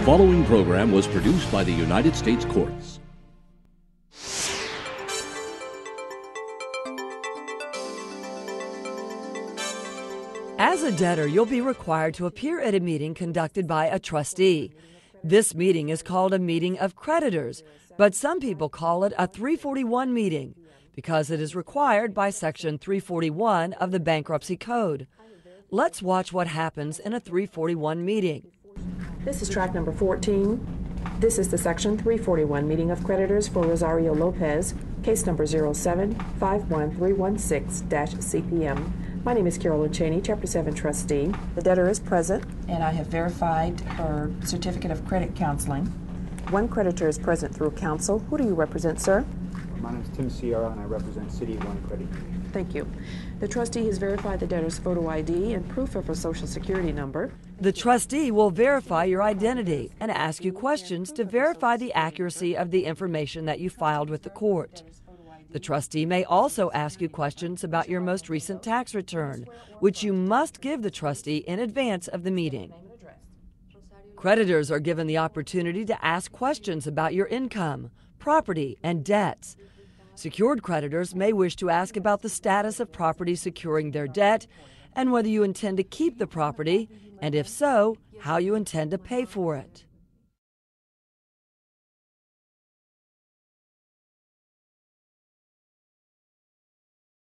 following program was produced by the United States Courts. As a debtor, you'll be required to appear at a meeting conducted by a trustee. This meeting is called a meeting of creditors, but some people call it a 341 meeting because it is required by Section 341 of the Bankruptcy Code. Let's watch what happens in a 341 meeting. This is track number 14. This is the Section 341 meeting of creditors for Rosario Lopez, case number 0751316-CPM. My name is Carolyn Cheney, Chapter 7 trustee. The debtor is present. And I have verified her certificate of credit counseling. One creditor is present through counsel. Who do you represent, sir? My name is Tim Sierra, and I represent City One Credit Union. Thank you. The trustee has verified the debtor's photo ID and proof of her social security number. The trustee will verify your identity and ask you questions to verify the accuracy of the information that you filed with the court. The trustee may also ask you questions about your most recent tax return, which you must give the trustee in advance of the meeting. Creditors are given the opportunity to ask questions about your income, property, and debts. Secured creditors may wish to ask about the status of property securing their debt and whether you intend to keep the property, and if so, how you intend to pay for it.